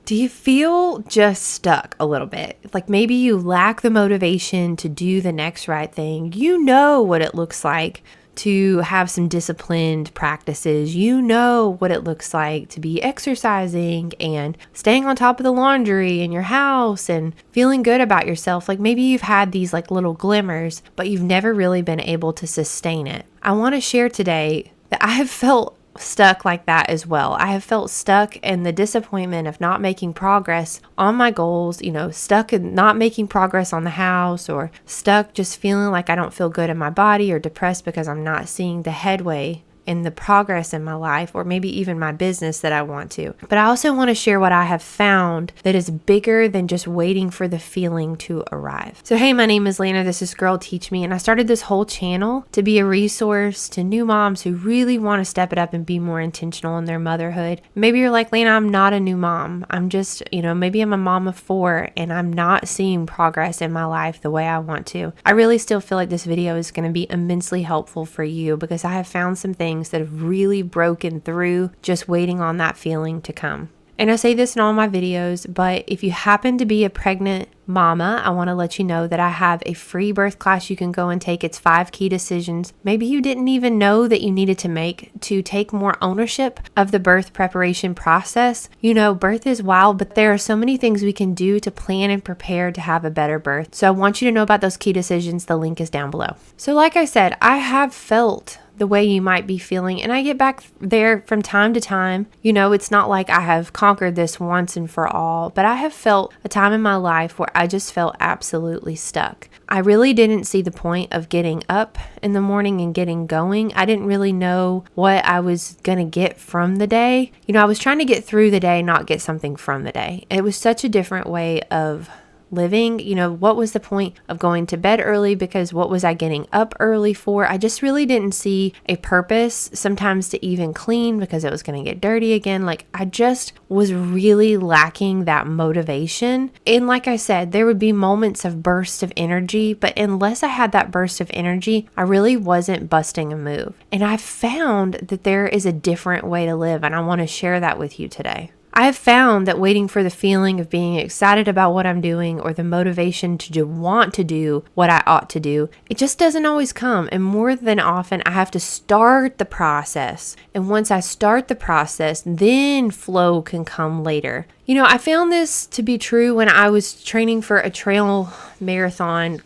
Do you feel just stuck a little bit? Like maybe you lack the motivation to do the next right thing. You know what it looks like to have some disciplined practices. You know what it looks like to be exercising and staying on top of the laundry in your house and feeling good about yourself. Like maybe you've had these like little glimmers, but you've never really been able to sustain it. I want to share today that I have felt stuck like that as well. I have felt stuck in the disappointment of not making progress on my goals, stuck in not making progress on the house, or stuck just feeling like I don't feel good in my body, or depressed because I'm not seeing the headway in the progress in my life, or maybe even my business that I want to. But I also want to share what I have found that is bigger than just waiting for the feeling to arrive. So hey, my name is Lana. This is Girl Teach Me, and I started this whole channel to be a resource to new moms who really want to step it up and be more intentional in their motherhood. Maybe you're like, Lana, I'm not a new mom. I'm just, maybe I'm a mom of 4 and I'm not seeing progress in my life the way I want to. I really still feel like this video is going to be immensely helpful for you because I have found some things that have really broken through just waiting on that feeling to come. And I say this in all my videos, but if you happen to be a pregnant mama, I want to let you know that I have a free birth class you can go and take. It's 5 key decisions maybe you didn't even know that you needed to make to take more ownership of the birth preparation process. Birth is wild, but there are so many things we can do to plan and prepare to have a better birth. So I want you to know about those key decisions. The link is down below. So like I said, I have felt the way you might be feeling, and I get back there from time to time. It's not like I have conquered this once and for all, but I have felt a time in my life where I just felt absolutely stuck. I really didn't see the point of getting up in the morning and getting going. I didn't really know what I was going to get from the day. I was trying to get through the day, not get something from the day. It was such a different way of living. What was the point of going to bed early? Because what was I getting up early for? I just really didn't see a purpose sometimes to even clean because it was going to get dirty again. Like I just was really lacking that motivation. And like I said, there would be moments of bursts of energy, but unless I had that burst of energy, I really wasn't busting a move. And I found that there is a different way to live, and I want to share that with you today. I have found that waiting for the feeling of being excited about what I'm doing or the motivation to want to do what I ought to do, it just doesn't always come. And more than often, I have to start the process. And once I start the process, then flow can come later. I found this to be true when I was training for a trail marathon,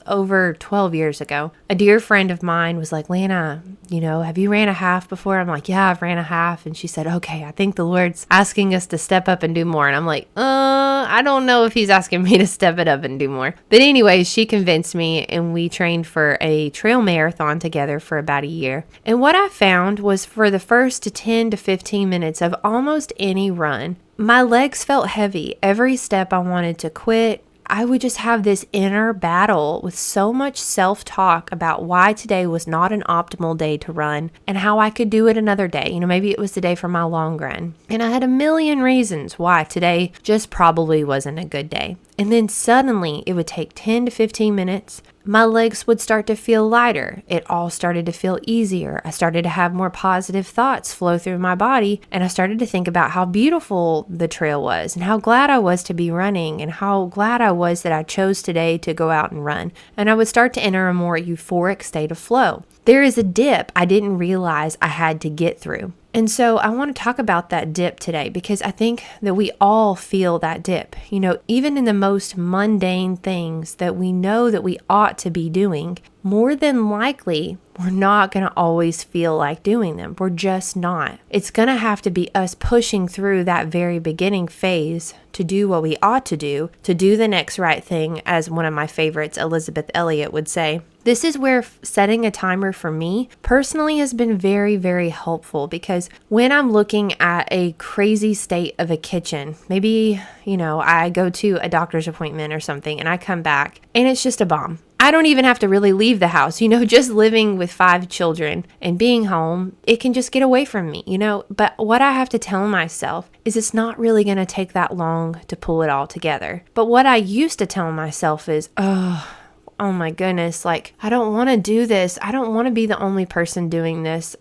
over 12 years ago. A dear friend of mine was like, Lana, have you ran a half before? I'm like, yeah, I've ran a half. And she said, okay, I think the Lord's asking us to step up and do more. And I'm like, I don't know if he's asking me to step it up and do more. But anyways, she convinced me and we trained for a trail marathon together for about a year. And what I found was for the first 10 to 15 minutes of almost any run, my legs felt heavy. Every step I wanted to quit. I would just have this inner battle with so much self-talk about why today was not an optimal day to run and how I could do it another day. Maybe it was the day for my long run. And I had a million reasons why today just probably wasn't a good day. And then suddenly it would take 10 to 15 minutes. My legs would start to feel lighter. It all started to feel easier. I started to have more positive thoughts flow through my body. And I started to think about how beautiful the trail was and how glad I was to be running and how glad I was that I chose today to go out and run. And I would start to enter a more euphoric state of flow. There is a dip I didn't realize I had to get through. And so I want to talk about that dip today because I think that we all feel that dip. Even in the most mundane things that we know that we ought to be doing, more than likely, we're not going to always feel like doing them. We're just not. It's going to have to be us pushing through that very beginning phase to do what we ought to do the next right thing, as one of my favorites, Elizabeth Elliot, would say. This is where setting a timer for me personally has been very, very helpful because when I'm looking at a crazy state of a kitchen, maybe, I go to a doctor's appointment or something and I come back and it's just a bomb. I don't even have to really leave the house, just living with 5 children and being home, it can just get away from me, But what I have to tell myself is it's not really going to take that long to pull it all together. But what I used to tell myself is, oh my goodness, I don't want to do this. I don't want to be the only person doing this.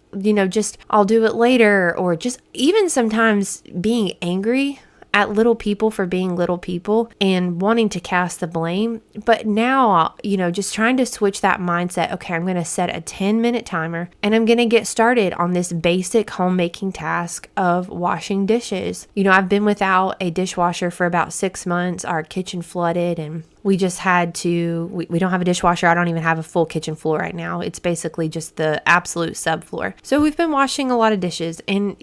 Just I'll do it later, or just even sometimes being angry at little people for being little people and wanting to cast the blame. But now, just trying to switch that mindset. Okay, I'm going to set a 10-minute timer and I'm going to get started on this basic homemaking task of washing dishes. I've been without a dishwasher for about 6 months. Our kitchen flooded and we just had to, we don't have a dishwasher. I don't even have a full kitchen floor right now. It's basically just the absolute subfloor. So we've been washing a lot of dishes and,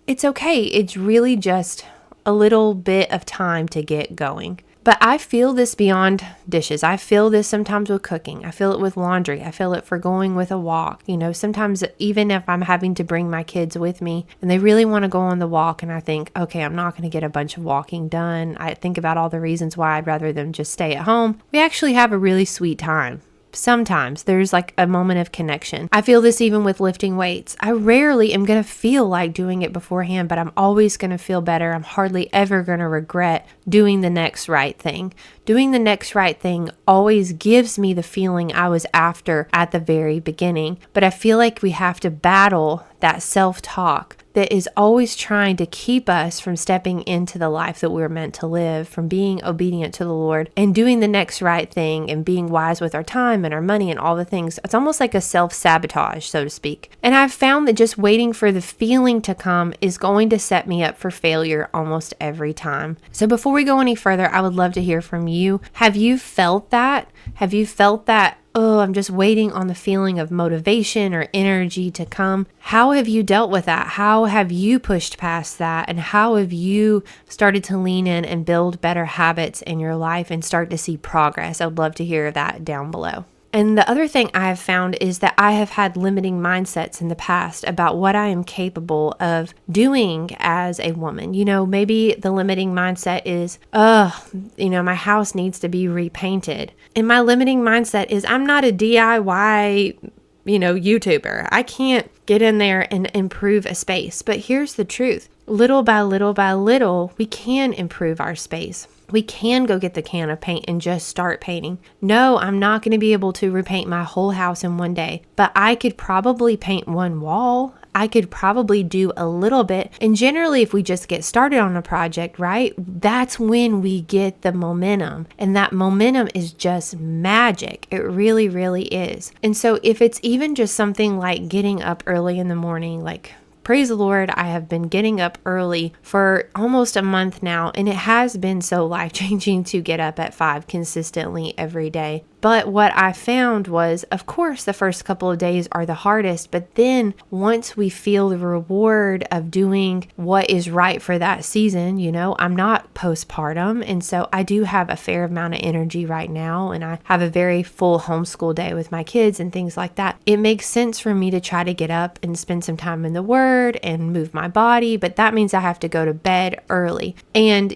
it's okay. It's really just a little bit of time to get going. But I feel this beyond dishes. I feel this sometimes with cooking. I feel it with laundry. I feel it for going with a walk. Sometimes even if I'm having to bring my kids with me and they really want to go on the walk and I think, okay, I'm not going to get a bunch of walking done. I think about all the reasons why I'd rather them just stay at home. We actually have a really sweet time. Sometimes there's like a moment of connection. I feel this even with lifting weights. I rarely am going to feel like doing it beforehand, but I'm always going to feel better. I'm hardly ever going to regret doing the next right thing. Doing the next right thing always gives me the feeling I was after at the very beginning, but I feel like we have to battle that self-talk that is always trying to keep us from stepping into the life that we're meant to live, from being obedient to the Lord and doing the next right thing and being wise with our time and our money and all the things. It's almost like a self-sabotage, so to speak. And I've found that just waiting for the feeling to come is going to set me up for failure almost every time. So before we go any further, I would love to hear from you. Have you felt that? Have you felt that? Oh, I'm just waiting on the feeling of motivation or energy to come. How have you dealt with that? How have you pushed past that? And how have you started to lean in and build better habits in your life and start to see progress? I would love to hear that down below. And the other thing I have found is that I have had limiting mindsets in the past about what I am capable of doing as a woman. Maybe the limiting mindset is, my house needs to be repainted. And my limiting mindset is I'm not a DIY, YouTuber. I can't get in there and improve a space. But here's the truth. Little by little by little, we can improve our space. We can go get the can of paint and just start painting. No, I'm not going to be able to repaint my whole house in one day, but I could probably paint one wall. I could probably do a little bit. And generally, if we just get started on a project, right, that's when we get the momentum. And that momentum is just magic. It really, really is. And so if it's even just something like getting up early in the morning, like praise the Lord, I have been getting up early for almost a month now, and it has been so life-changing to get up at 5 consistently every day. But what I found was, of course, the first couple of days are the hardest, but then once we feel the reward of doing what is right for that season, I'm not postpartum, and so I do have a fair amount of energy right now, and I have a very full homeschool day with my kids and things like that. It makes sense for me to try to get up and spend some time in the Word and move my body, but that means I have to go to bed early. And,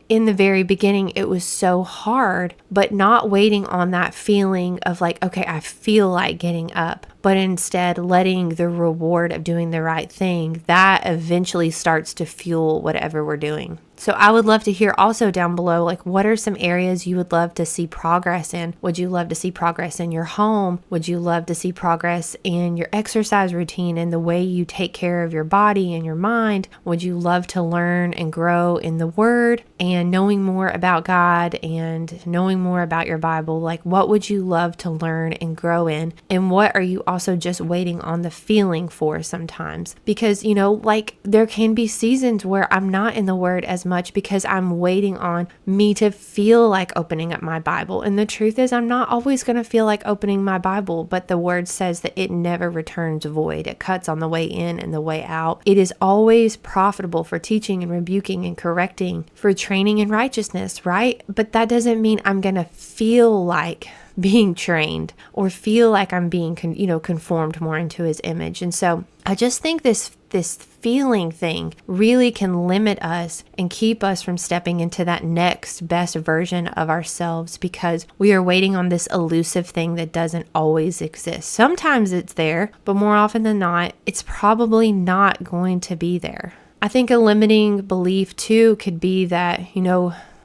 in the very beginning, it was so hard, but not waiting on that feeling of like, okay, I feel like getting up, but instead letting the reward of doing the right thing, that eventually starts to fuel whatever we're doing. So I would love to hear also down below, like, what are some areas you would love to see progress in? Would you love to see progress in your home? Would you love to see progress in your exercise routine and the way you take care of your body and your mind? Would you love to learn and grow in the Word and knowing more about God and knowing more about your Bible? Like, what would you love to learn and grow in? And what are you also just waiting on the feeling for sometimes? Because, like, there can be seasons where I'm not in the Word as much because I'm waiting on me to feel like opening up my Bible. And the truth is, I'm not always going to feel like opening my Bible, but the Word says that it never returns void. It cuts on the way in and the way out. It is always profitable for teaching and rebuking and correcting, for training in righteousness, right? But that doesn't mean I'm going to feel like being trained or feel like I'm being, conformed more into His image. And so I just think this feeling thing really can limit us and keep us from stepping into that next best version of ourselves because we are waiting on this elusive thing that doesn't always exist. Sometimes it's there, but more often than not, it's probably not going to be there. I think a limiting belief too could be that,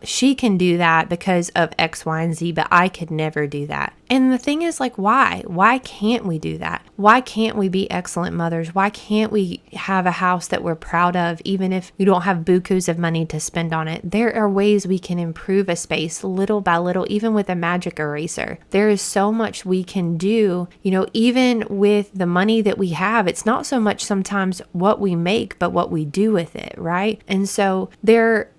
she can do that because of X, Y, and Z, but I could never do that. And the thing is, like, why? Why can't we do that? Why can't we be excellent mothers? Why can't we have a house that we're proud of, even if we don't have bukus of money to spend on it? There are ways we can improve a space little by little, even with a magic eraser. There is so much we can do, even with the money that we have. It's not so much sometimes what we make, but what we do with it, right? And so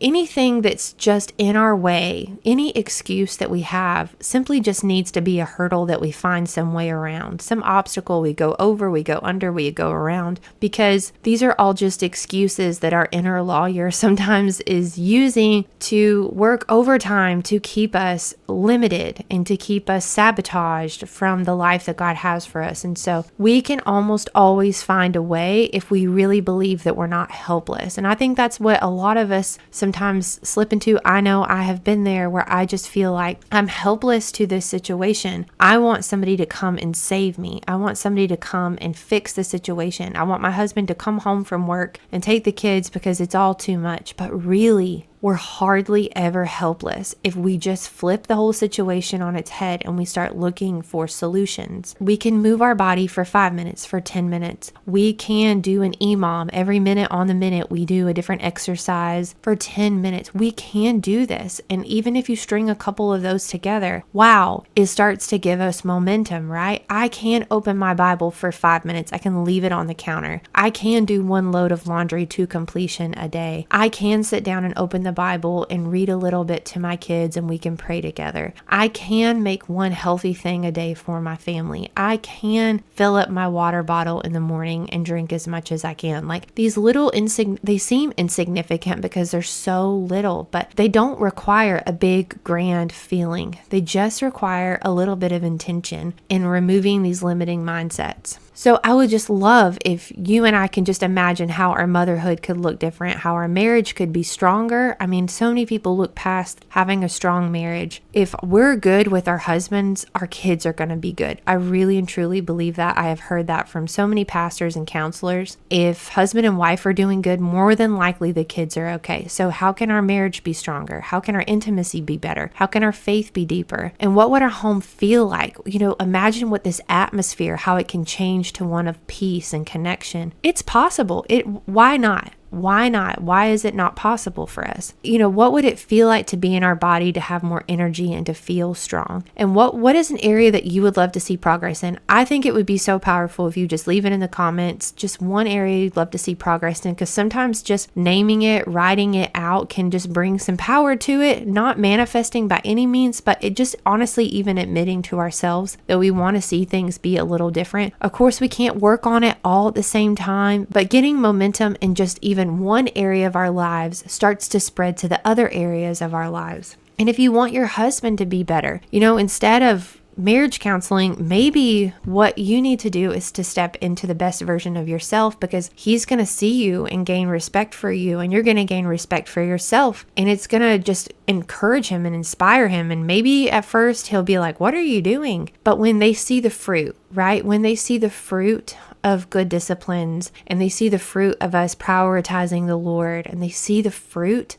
anything that's just in our way, any excuse that we have simply just needs to be a hurdle that we find some way around, some obstacle we go over, we go under, we go around, because these are all just excuses that our inner lawyer sometimes is using to work overtime to keep us limited and to keep us sabotaged from the life that God has for us. And so we can almost always find a way if we really believe that we're not helpless. And I think that's what a lot of us sometimes slip into. I know I have been there, where I just feel like I'm helpless to this situation. I want somebody to come and save me. I want somebody to come and fix the situation. I want my husband to come home from work and take the kids because it's all too much. But really, we're hardly ever helpless if we just flip the whole situation on its head and we start looking for solutions. We can move our body for 5 minutes, for 10 minutes. We can do an EMOM. Every minute on the minute, we do a different exercise for 10 minutes. We can do this. And even if you string a couple of those together, wow, it starts to give us momentum, right? I can open my Bible for 5 minutes. I can leave it on the counter. I can do one load of laundry to completion a day. I can sit down and open the Bible and read a little bit to my kids and we can pray together. I can make one healthy thing a day for my family. I can fill up my water bottle in the morning and drink as much as I can. Like, these little they seem insignificant because they're so little, but they don't require a big grand feeling. They just require a little bit of intention in removing these limiting mindsets. So I would just love if you and I can just imagine how our motherhood could look different, how our marriage could be stronger. I mean, so many people look past having a strong marriage. If we're good with our husbands, our kids are going to be good. I really and truly believe that. I have heard that from so many pastors and counselors. If husband and wife are doing good, more than likely the kids are okay. So how can our marriage be stronger? How can our intimacy be better? How can our faith be deeper? And what would our home feel like? Imagine what this atmosphere, how it can change to one of peace and connection. It's possible. Why not? Why not? Why is it not possible for us? What would it feel like to be in our body, to have more energy and to feel strong? And what is an area that you would love to see progress in? I think it would be so powerful if you just leave it in the comments, just one area you'd love to see progress in, because sometimes just naming it, writing it out can just bring some power to it, not manifesting by any means, but it just honestly even admitting to ourselves that we want to see things be a little different. Of course, we can't work on it all at the same time, but getting momentum in just even one area of our lives starts to spread to the other areas of our lives. And if you want your husband to be better, instead of marriage counseling, maybe what you need to do is to step into the best version of yourself, because he's going to see you and gain respect for you, and you're going to gain respect for yourself. And it's going to just encourage him and inspire him. And maybe at first he'll be like, what are you doing? But when they see the fruit, right? When they see the fruit of good disciplines, and they see the fruit of us prioritizing the Lord, and they see the fruit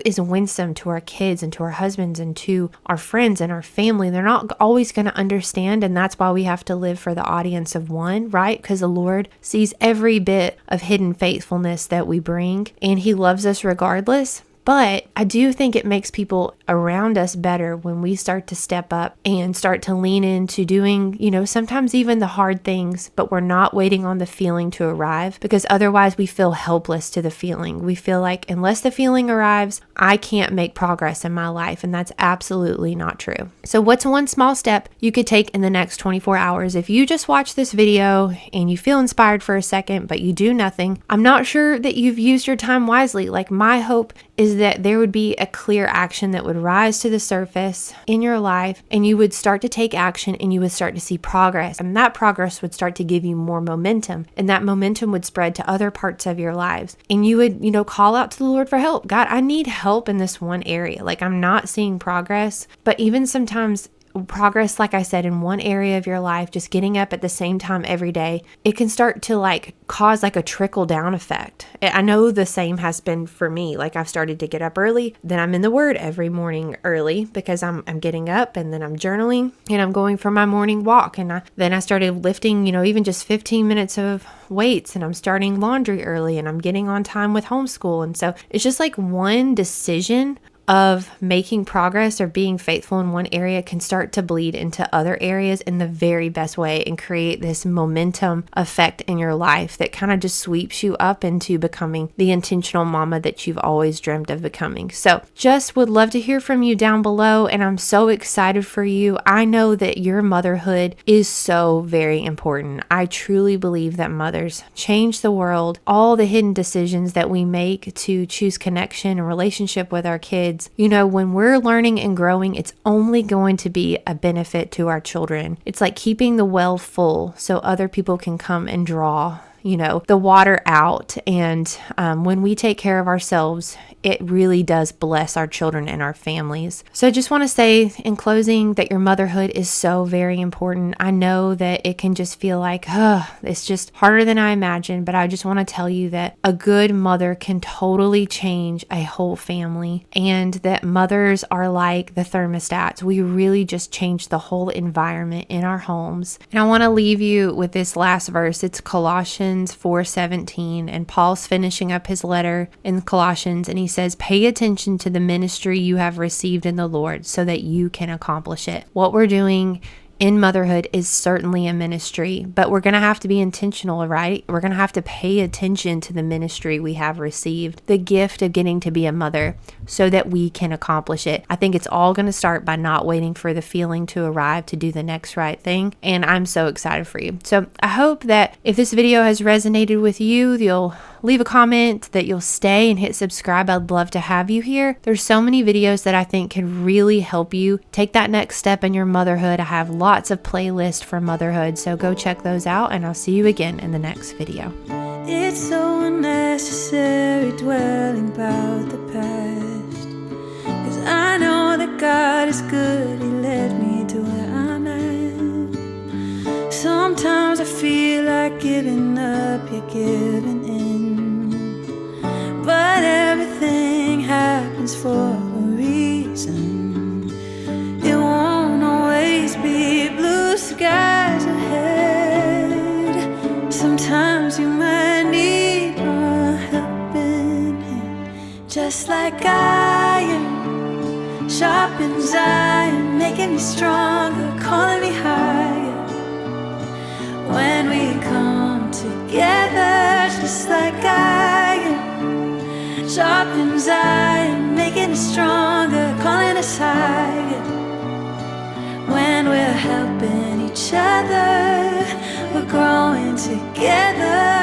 is winsome to our kids and to our husbands and to our friends and our family. They're not always going to understand, and that's why we have to live for the audience of one, right? Because the Lord sees every bit of hidden faithfulness that we bring, and he loves us regardless. But I do think it makes people around us better when we start to step up and start to lean into doing, sometimes even the hard things, but we're not waiting on the feeling to arrive, because otherwise we feel helpless to the feeling. We feel like unless the feeling arrives, I can't make progress in my life. And that's absolutely not true. So what's one small step you could take in the next 24 hours? If you just watch this video and you feel inspired for a second, but you do nothing, I'm not sure that you've used your time wisely. Like, my hope is that there would be a clear action that would rise to the surface in your life, and you would start to take action, and you would start to see progress. And that progress would start to give you more momentum, and that momentum would spread to other parts of your lives. And you would, call out to the Lord for help. God, I need help in this one area. Like, I'm not seeing progress. But even sometimes progress, like I said, in one area of your life, just getting up at the same time every day, it can start to like cause like a trickle down effect. I know the same has been for me. Like I've started to get up early, then I'm in the Word every morning early because I'm getting up, and then I'm journaling and I'm going for my morning walk. And then I started lifting, even just 15 minutes of weights, and I'm starting laundry early, and I'm getting on time with homeschool. And so it's just like one decision of making progress or being faithful in one area can start to bleed into other areas in the very best way and create this momentum effect in your life that kind of just sweeps you up into becoming the intentional mama that you've always dreamt of becoming. So just would love to hear from you down below, and I'm so excited for you. I know that your motherhood is so very important. I truly believe that mothers change the world. All the hidden decisions that we make to choose connection and relationship with our kids, when we're learning and growing, it's only going to be a benefit to our children. It's like keeping the well full so other people can come and draw the water out. And when we take care of ourselves, it really does bless our children and our families. So I just want to say in closing that your motherhood is so very important. I know that it can just feel like, it's just harder than I imagined, but I just want to tell you that a good mother can totally change a whole family, and that mothers are like the thermostats. We really just change the whole environment in our homes. And I want to leave you with this last verse. It's Colossians 4:17, and Paul's finishing up his letter in Colossians, and he says, pay attention to the ministry you have received in the Lord so that you can accomplish it. What we're doing in motherhood is certainly a ministry, but we're going to have to be intentional, right? We're going to have to pay attention to the ministry we have received, the gift of getting to be a mother, so that we can accomplish it. I think it's all going to start by not waiting for the feeling to arrive to do the next right thing. And I'm so excited for you. So I hope that if this video has resonated with you, you'll leave a comment, that you'll stay and hit subscribe. I'd love to have you here. There's so many videos that I think can really help you take that next step in your motherhood. I have lots of playlists for motherhood, so go check those out, and I'll see you again in the next video. It's so unnecessary dwelling about the past, 'cause I know that God is good. He led me to where I'm at. Sometimes I feel like giving up, you're giving in, but everything happens for a reason. It won't always be blue skies ahead. Sometimes you might need a helping hand, just like iron sharpens iron, making me stronger, calling me higher. When we come together, just like iron sharpens iron, making us stronger, calling us higher. When we're helping each other, we're growing together.